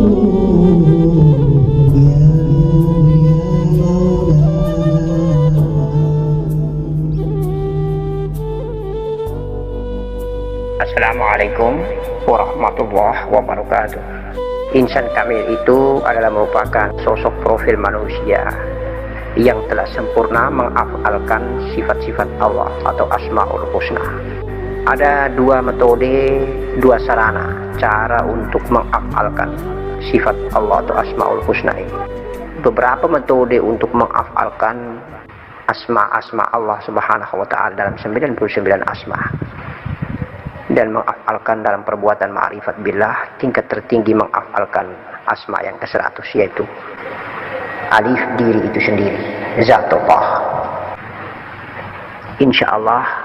Assalamualaikum warahmatullahi wabarakatuh. Insan kamil itu adalah merupakan sosok profil manusia yang telah sempurna mengafalkan sifat-sifat Allah atau Asmaul Husna. Ada dua metode, dua sarana cara untuk mengafalkan sifat Allah atau Asmaul Husna ini. Beberapa metode untuk mengafalkan asma-asma Allah Subhanahu wa taala dalam 99 asma, dan mengafalkan dalam perbuatan ma'rifat billah. Tingkat tertinggi mengafalkan asma yang ke-100, yaitu alif, diri itu sendiri, zatullah. Insya Allah,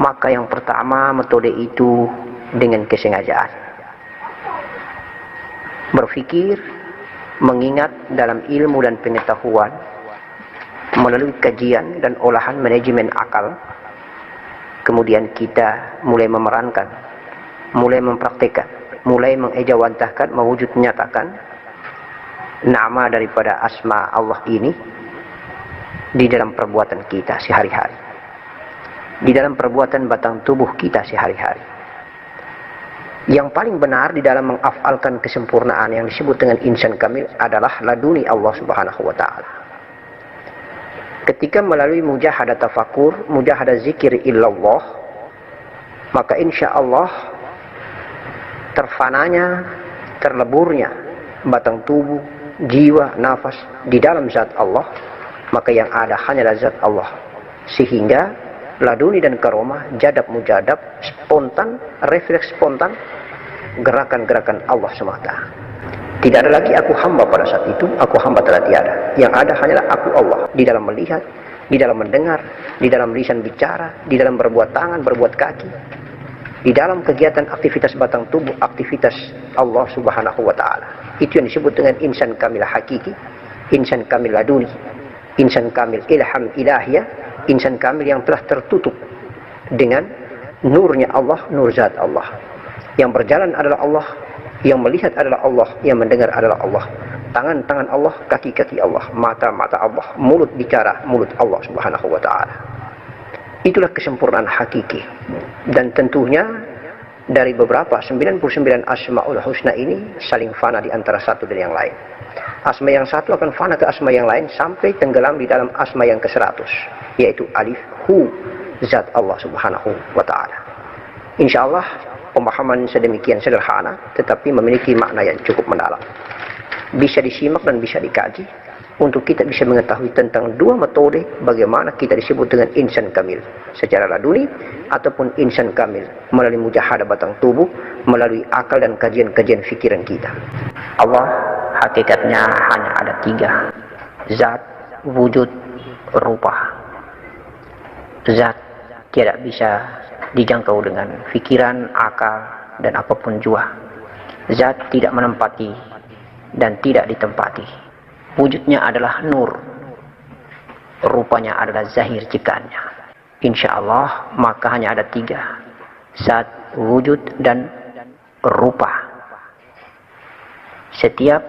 maka yang pertama metode itu dengan kesengajaan, berpikir, mengingat dalam ilmu dan pengetahuan melalui kajian dan olahan manajemen akal. Kemudian kita mulai memerankan, mulai mempraktikkan, mulai mengejawantahkan, mewujud menyatakan nama daripada asma Allah ini di dalam perbuatan kita sehari-hari, di dalam perbuatan batang tubuh kita sehari-hari. Yang paling benar di dalam mengafalkan kesempurnaan yang disebut dengan insan kamil adalah laduni Allah Subhanahu wa taala. Ketika melalui mujahadah tafakur, mujahadah zikir illallah, maka insya Allah terfananya, terleburnya batang tubuh, jiwa, nafas di dalam zat Allah, maka yang ada hanyalah zat Allah. Sehingga laduni dan karomah, jadab mujadab, spontan, refleks spontan, gerakan-gerakan Allah semata. Tidak ada lagi aku hamba pada saat itu, aku hamba telah tiada. Yang ada hanyalah aku Allah, di dalam melihat, di dalam mendengar, di dalam lisan bicara, di dalam berbuat tangan, berbuat kaki, di dalam kegiatan aktivitas batang tubuh, aktivitas Allah Subhanahu wa taala. Itu yang disebut dengan insan kamil hakiki, insan kamil laduni, insan kamil ilham ilahiyah, insan kamil yang telah tertutup dengan nurnya Allah, nur zat Allah. Yang berjalan adalah Allah, yang melihat adalah Allah, yang mendengar adalah Allah. Tangan-tangan Allah, kaki-kaki Allah, mata-mata Allah, mulut bicara, mulut Allah Subhanahu wa taala. Itulah kesempurnaan hakiki. Dan tentunya dari beberapa 99 Asmaul Husna ini saling fana di antara satu dan yang lain. Asma yang satu akan fana ke asma yang lain sampai tenggelam di dalam asma yang ke-100, yaitu alif, hu, zat Allah Subhanahu wa taala. Insyaallah pemahaman sedemikian sederhana tetapi memiliki makna yang cukup mendalam. Bisa disimak dan bisa dikaji untuk kita bisa mengetahui tentang dua metode bagaimana kita disebut dengan insan kamil secara laduni ataupun insan kamil melalui mujahadah batang tubuh, melalui akal dan kajian-kajian fikiran kita. Allah hakikatnya hanya ada tiga: zat, wujud, rupa. Zat tidak bisa dijangkau dengan fikiran, akal, dan apapun jua. Zat tidak menempati dan tidak ditempati. Wujudnya adalah nur, rupanya adalah zahir ciptaannya. Insya Allah maka hanya ada tiga: zat, wujud, dan rupa. Setiap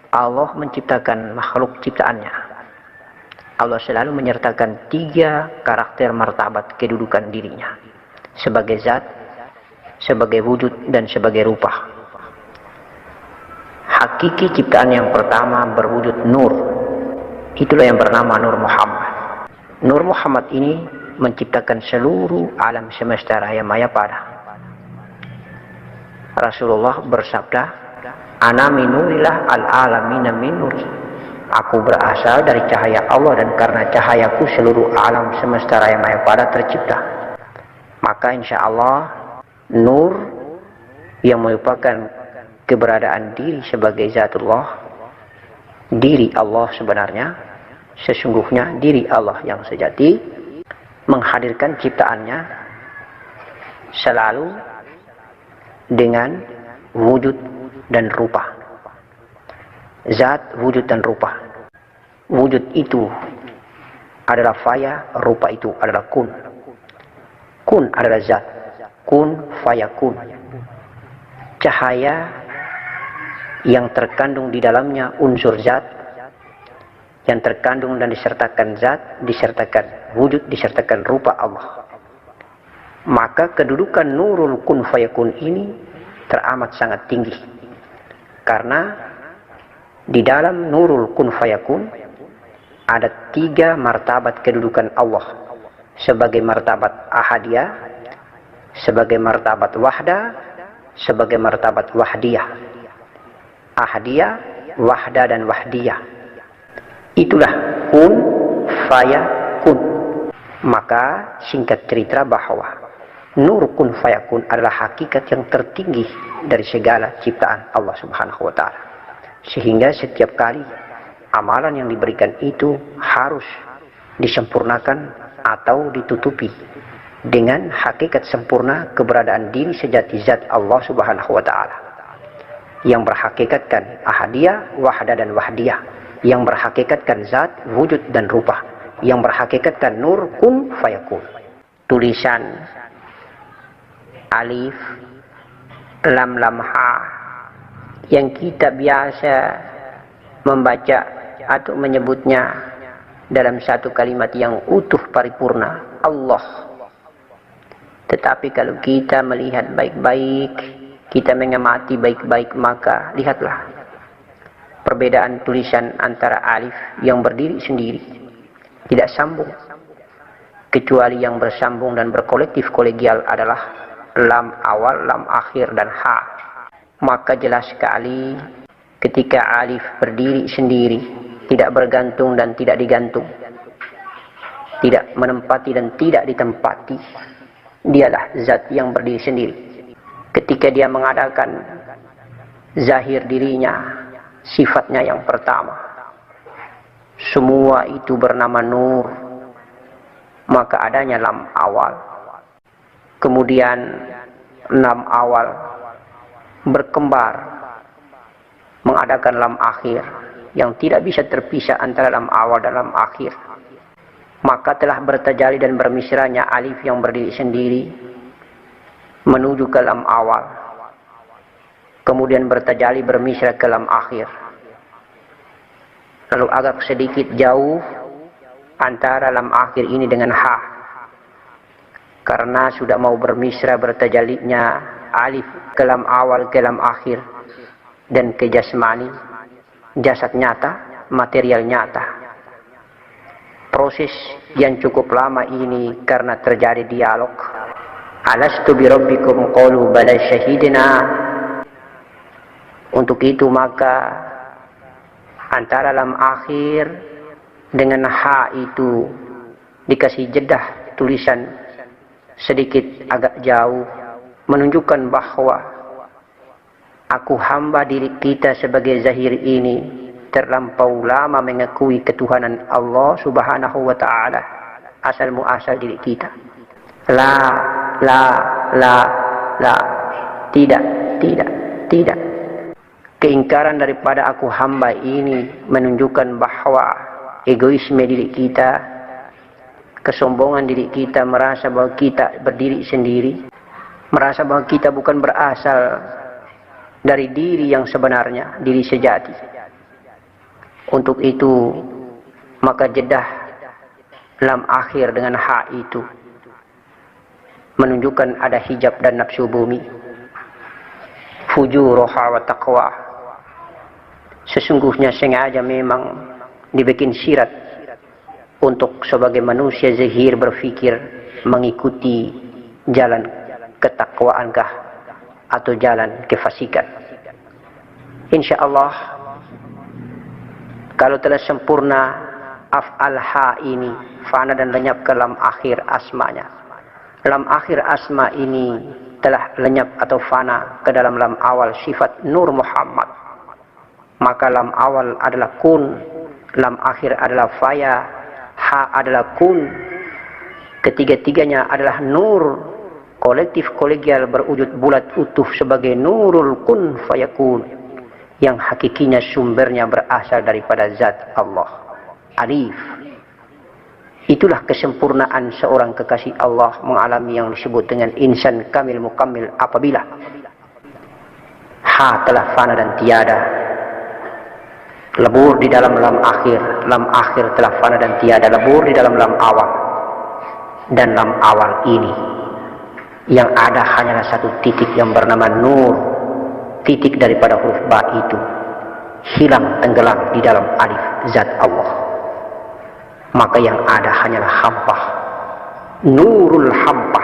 Allah menciptakan makhluk ciptaannya, Allah selalu menyertakan tiga karakter martabat kedudukan dirinya: sebagai zat, sebagai wujud, dan sebagai rupa. Hakiki ciptaan yang pertama berwujud nur, itulah yang bernama Nur Muhammad. Nur Muhammad ini menciptakan seluruh alam semesta raya maya pada. Rasulullah bersabda, "Ana minurilah al-alamina min nuri." Aku berasal dari cahaya Allah dan karena cahayaku seluruh alam semesta raya maya pada tercipta. Maka insya Allah nur yang merupakan keberadaan diri sebagai zatullah, diri Allah sebenarnya, sesungguhnya diri Allah yang sejati, menghadirkan ciptaannya selalu dengan wujud dan rupa. Zat, wujud, dan rupa. Wujud itu adalah faya, rupa itu adalah kun. Kun adalah zat, kun faya kun. Cahaya yang terkandung di dalamnya unsur zat, yang terkandung dan disertakan zat, disertakan wujud, disertakan rupa Allah. Maka kedudukan nurul kun fayakun ini teramat sangat tinggi. Karena di dalam nurul kun fayakun ada 3 martabat kedudukan Allah. Sebagai martabat ahadiyah, sebagai martabat wahda, sebagai martabat wahdiyah. Ahadiyah, wahda, dan wahdiyah. Itulah kun fayakun. Maka singkat cerita bahwa nur kun fayakun adalah hakikat yang tertinggi dari segala ciptaan Allah Subhanahu wa ta'ala. Sehingga setiap kali amalan yang diberikan itu harus disempurnakan atau ditutupi dengan hakikat sempurna keberadaan diri sejati zat Allah Subhanahu wa ta'ala, yang berhakikatkan ahadiyah, wahda, dan wahdiyah, yang berhakikatkan zat, wujud, dan rupa, yang berhakikatkan nur kun fayakun. Tulisan alif, lam, ha yang kita biasa membaca atau menyebutnya dalam satu kalimat yang utuh paripurna, Allah. Tetapi kalau kita melihat baik-baik, kita mengamati baik-baik, maka lihatlah perbedaan tulisan antara alif yang berdiri sendiri, tidak sambung, kecuali yang bersambung dan berkolektif kolegial adalah lam awal, lam akhir, dan ha. Maka jelas sekali ketika alif berdiri sendiri, tidak bergantung dan tidak digantung, tidak menempati dan tidak ditempati, dialah zat yang berdiri sendiri. Ketika dia mengadakan zahir dirinya, sifatnya yang pertama, semua itu bernama nur, maka adanya lam awal. Kemudian lam awal berkembar mengadakan lam akhir, yang tidak bisa terpisah antara lam awal dan lam akhir. Maka telah bertajali dan bermisranya alif yang berdiri sendiri menuju ke lam awal, kemudian bertajali bermisra ke lam akhir. Lalu agak sedikit jauh antara lam akhir ini dengan ha, karena sudah mau bermisra bertajalinya alif ke lam awal, ke lam akhir, dan ke jasmani, jasad nyata, material nyata. Proses yang cukup lama ini karena terjadi dialog. Alastu bi rabbikum qalu bala syahidina. Untuk itu maka antara lam akhir dengan ha itu dikasih jedah tulisan sedikit agak jauh, menunjukkan bahwa aku hamba diri kita sebagai zahir ini terlampau lama mengakui ketuhanan Allah Subhanahu wa ta'ala, asal muasal diri kita. La, tidak, tidak. Keingkaran daripada aku hamba ini menunjukkan bahwa egoisme diri kita, kesombongan diri kita, merasa bahwa kita berdiri sendiri, merasa bahwa kita bukan berasal dari diri yang sebenarnya, diri sejati. Untuk itu maka jedah lam akhir dengan ha itu menunjukkan ada hijab dan nafsu bumi, fujuruha wa taqwa. Sesungguhnya sengaja memang dibikin sirat untuk sebagai manusia zahir berfikir mengikuti jalan ketakwaankah atau jalan kefasikan. Insyaallah kalau telah sempurna af'al ha ini fana dan lenyap ke lam akhir asmanya, lam akhir asma ini telah lenyap atau fana ke dalam lam awal sifat Nur Muhammad, maka lam awal adalah kun, lam akhir adalah faya, ha adalah kun. Ketiga-tiganya adalah nur kolektif kolegial berwujud bulat utuh sebagai nurul kun fayakun, yang hakikinya sumbernya berasal daripada zat Allah. Alif. Itulah kesempurnaan seorang kekasih Allah mengalami yang disebut dengan insan kamil mukammil apabila Ha telah fana dan tiada. Lebur di dalam lam akhir telah fana dan tiada. Lebur di dalam lam awal. Dan lam awal ini yang ada hanyalah satu titik yang bernama nur. Titik daripada huruf ba itu hilang tenggelam di dalam alif zat Allah. Maka yang ada hanyalah hampa. Nurul hampa.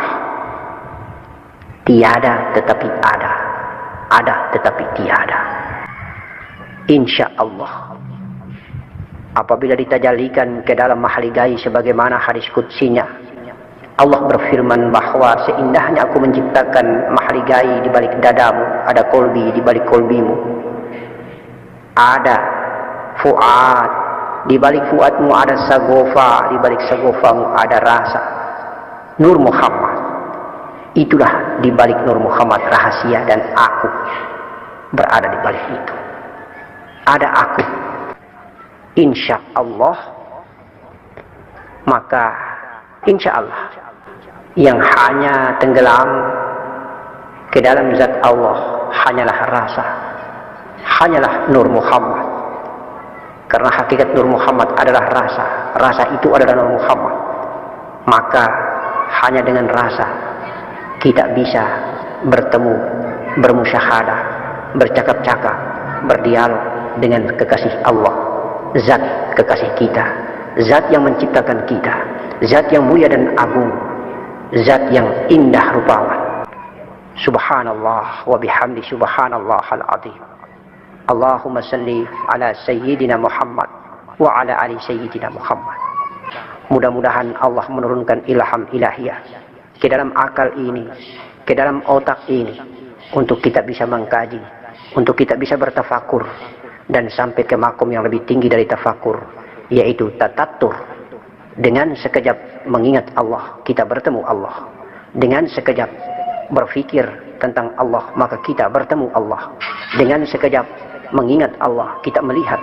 Tiada tetapi ada. Ada tetapi tiada. Insya Allah. Apabila ditajalikan ke dalam mahligai sebagaimana hadis qudsinya, Allah berfirman bahwa seindahnya aku menciptakan mahligai di balik dadamu, ada kolbi di balik kolbimu, ada fuad di balik fuadmu, ada sagofa di balik sagofamu, ada rasa. Nur Muhammad, itulah di balik Nur Muhammad rahasia, dan aku berada di balik itu. Ada aku, insya Allah. Maka insya Allah yang hanya tenggelam ke dalam zat Allah hanyalah rasa, hanyalah Nur Muhammad. Karena hakikat Nur Muhammad adalah rasa, rasa itu adalah Nur Muhammad. Maka hanya dengan rasa kita bisa bertemu, bermusyahadah, bercakap-cakap, berdialog dengan kekasih Allah, zat kekasih kita, zat yang menciptakan kita, zat yang mulia dan agung, zat yang indah rupawan. Subhanallah wa bihamdi subhanallahal azim. Allahumma salli ala sayyidina Muhammad wa ala ali sayyidina Muhammad. Mudah-mudahan Allah menurunkan ilham ilahiyah ke dalam akal ini, ke dalam otak ini, untuk kita bisa mengkaji, untuk kita bisa bertafakur, dan sampai ke makom yang lebih tinggi dari tafakur, yaitu tatatur. Dengan sekejap mengingat Allah, kita bertemu Allah. Dengan sekejap berfikir tentang Allah, maka kita bertemu Allah. Dengan sekejap mengingat Allah, kita melihat,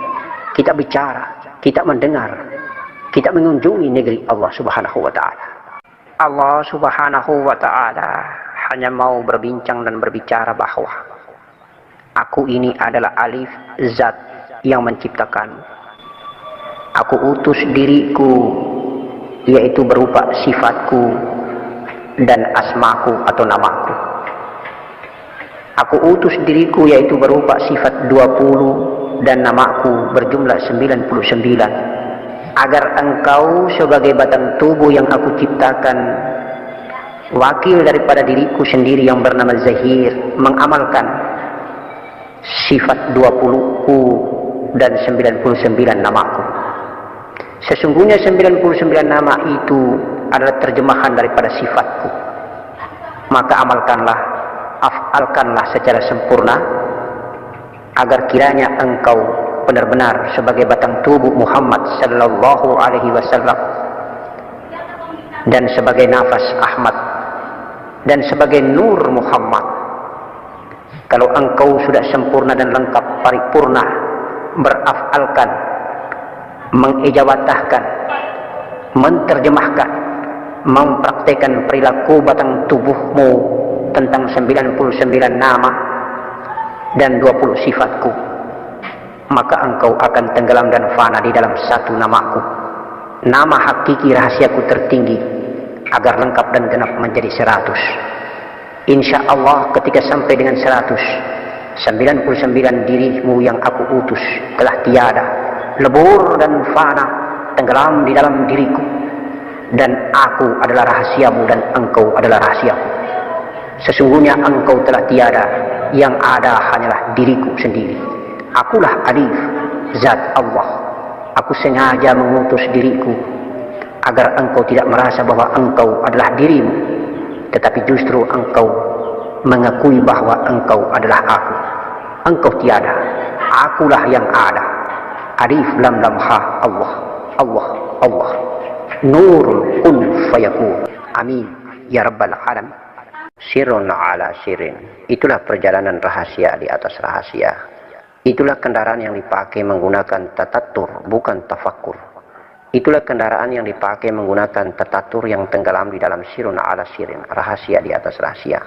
kita bicara, kita mendengar, kita mengunjungi negeri Allah Subhanahu wa ta'ala. Allah Subhanahu wa ta'ala hanya mau berbincang dan berbicara bahwa aku ini adalah alif zat yang menciptakan. Aku utus diriku, yaitu berupa sifatku dan asmaku atau namaku. Aku utus diriku yaitu berupa sifat 20 dan namaku berjumlah 99. Agar engkau sebagai batang tubuh yang aku ciptakan, wakil daripada diriku sendiri yang bernama Zahir, mengamalkan sifat 20ku dan 99 namaku. Sesungguhnya 99 nama itu adalah terjemahan daripada sifatku. Maka amalkanlah, afalkanlah secara sempurna, agar kiranya engkau benar-benar sebagai batang tubuh Muhammad sallallahu alaihi wasallam, dan sebagai nafas Ahmad, dan sebagai nur Muhammad. Kalau engkau sudah sempurna dan lengkap, paripurna, berafalkan, mengijawatahkan, menterjemahkan, mempraktekkan perilaku batang tubuhmu tentang 99 nama dan 20 sifatku, maka engkau akan tenggelam dan fana di dalam satu namaku, nama hakiki rahasiaku tertinggi, agar lengkap dan genap menjadi 100. Insya Allah ketika sampai dengan 100, 99 dirimu yang aku utus telah tiada, lebur dan fana, tenggelam di dalam diriku, dan aku adalah rahasiamu dan engkau adalah rahasiaku. Sesungguhnya engkau telah tiada, yang ada hanyalah diriku sendiri. Akulah alif zat Allah. Aku sengaja mengutus diriku agar engkau tidak merasa bahwa engkau adalah dirimu, tetapi justru engkau mengakui bahwa engkau adalah aku. Engkau tiada, akulah yang ada. Alif lam lam ha, Allah, Allah, Allah. Nurul kun fayakun. Amin ya rabbal alamin. Sirrun ala sirrin. Itulah perjalanan rahasia di atas rahasia. Itulah kendaraan yang dipakai menggunakan tatatur, bukan tafakur. Itulah kendaraan yang dipakai menggunakan tatatur yang tenggelam di dalam sirrun ala sirrin, rahasia di atas rahasia.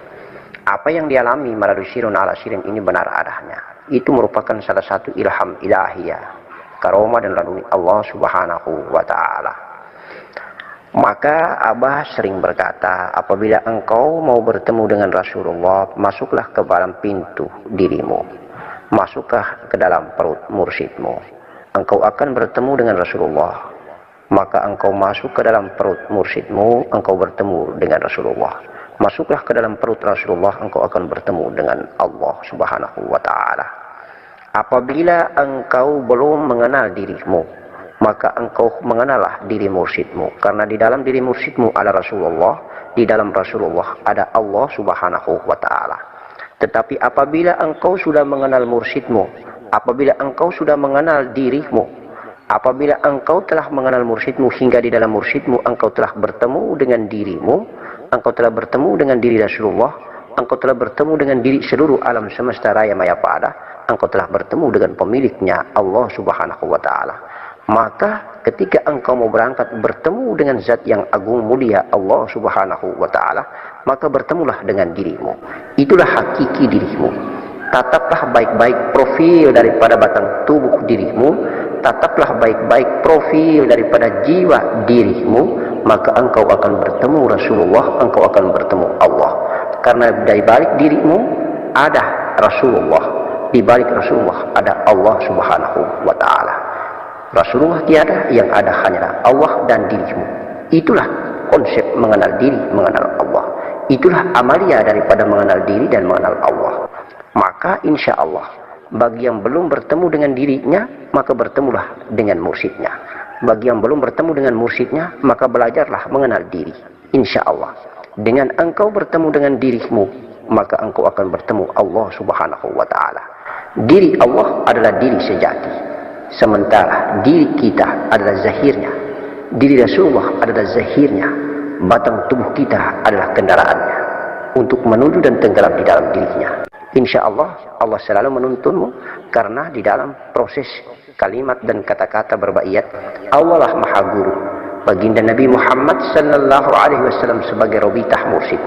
Apa yang dialami melalui sirun ala sirin ini benar adanya. Itu merupakan salah satu ilham ilahiyah, karomah dan laduni Allah subhanahu wa ta'ala. Maka Abah sering berkata, apabila engkau mau bertemu dengan Rasulullah, masuklah ke dalam pintu dirimu, masuklah ke dalam perut mursyidmu. Engkau akan bertemu dengan Rasulullah. Maka engkau masuk ke dalam perut mursyidmu, engkau bertemu dengan Rasulullah. Masuklah ke dalam perut Rasulullah, engkau akan bertemu dengan Allah subhanahu wa ta'ala. Apabila engkau belum mengenal dirimu, maka engkau mengenallah diri mursyidmu. Karena di dalam diri mursyidmu ada Rasulullah, di dalam Rasulullah ada Allah subhanahu wa ta'ala. Tetapi apabila engkau sudah mengenal mursyidmu, apabila engkau sudah mengenal dirimu, apabila engkau telah mengenal mursyidmu hingga di dalam mursyidmu engkau telah bertemu dengan dirimu, engkau telah bertemu dengan diri Rasulullah, engkau telah bertemu dengan diri seluruh alam semesta raya maya pada, engkau telah bertemu dengan pemiliknya Allah subhanahu wa ta'ala. Maka ketika engkau mau berangkat bertemu dengan zat yang agung mulia Allah subhanahu wa ta'ala, maka bertemulah dengan dirimu. Itulah hakiki dirimu. Tataplah baik-baik profil daripada batang tubuh dirimu, tataplah baik-baik profil daripada jiwa dirimu, maka engkau akan bertemu Rasulullah, engkau akan bertemu Allah. Karena dari balik dirimu ada Rasulullah, di balik Rasulullah ada Allah subhanahu wa ta'ala. Rasulullah tiada, yang ada hanyalah Allah dan dirimu. Itulah konsep mengenal diri, mengenal Allah. Itulah amalia daripada mengenal diri dan mengenal Allah. Maka insya Allah, bagi yang belum bertemu dengan dirinya, maka bertemulah dengan mursyidnya. Bagi yang belum bertemu dengan mursyidnya, maka belajarlah mengenal diri. Insya Allah, dengan engkau bertemu dengan dirimu, maka engkau akan bertemu Allah subhanahu wa ta'ala. Diri Allah adalah diri sejati, sementara diri kita adalah zahirnya. Diri Rasulullah adalah zahirnya. Batang tubuh kita adalah kendaraannya untuk menuju dan tenggelam di dalam dirinya. Insya Allah, Allah selalu menuntunmu, karena di dalam proses kalimat dan kata-kata berbaiyat, Allah lah maha guru. Baginda Nabi Muhammad sallallahu alaihi wasallam sebagai robitah mursyid,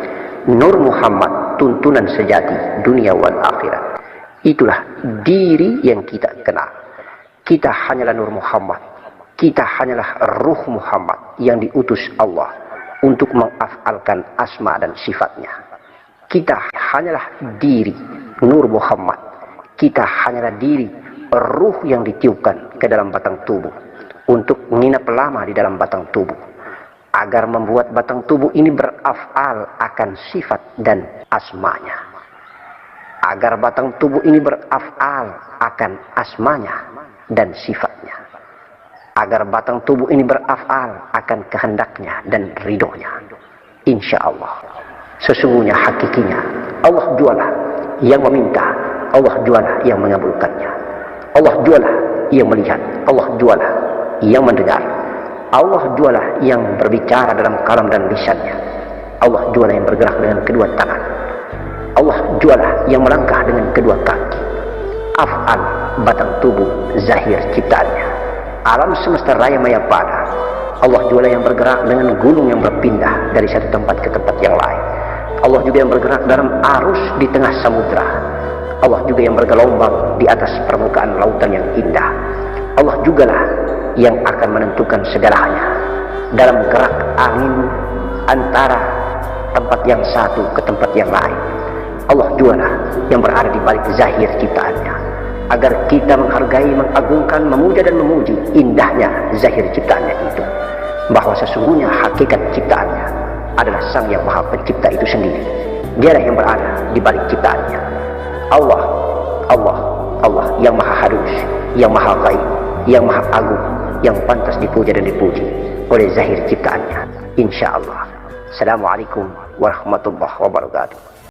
Nur Muhammad tuntunan sejati dunia wal akhirat. Itulah diri yang kita kenal. Kita hanyalah Nur Muhammad, kita hanyalah Ruh Muhammad yang diutus Allah untuk mengafalkan asma dan sifatnya. Kita hanyalah diri Nur Muhammad, kita hanyalah diri ruh yang ditiupkan ke dalam batang tubuh untuk menginap lama di dalam batang tubuh, agar membuat batang tubuh ini berafal akan sifat dan asmanya, agar batang tubuh ini berafal akan asmanya dan sifatnya, agar batang tubuh ini berafal akan kehendaknya dan ridhonya. Insya Allah, sesungguhnya hakikinya Allah jualah yang meminta, Allah jualah yang mengabulkannya, Allah jualah yang melihat, Allah jualah yang mendengar, Allah jualah yang berbicara dalam kalam dan lisannya, Allah jualah yang bergerak dengan kedua tangan, Allah jualah yang melangkah dengan kedua kaki. Af'al batang tubuh zahir ciptaannya, alam semesta raya maya pada, Allah jualah yang bergerak dengan gunung yang berpindah dari satu tempat ke tempat yang lain. Allah juga yang bergerak dalam arus di tengah samudra. Allah juga yang bergelombang di atas permukaan lautan yang indah. Allah jugalah yang akan menentukan segalanya dalam gerak angin antara tempat yang satu ke tempat yang lain. Allah jugalah yang berada di balik zahir ciptaannya, agar kita menghargai, mengagungkan, memuja dan memuji indahnya zahir ciptaannya itu, bahwa sesungguhnya hakikat ciptaannya adalah Sang Yang Maha Pencipta itu sendiri. Dialah yang berada di balik ciptaannya. Allah, Allah, Allah yang Maha Halus, yang Maha Gaib, yang Maha Agung, yang pantas dipuja dan dipuji oleh zahir ciptaannya. Insya Allah. Assalamualaikum warahmatullahi wabarakatuh.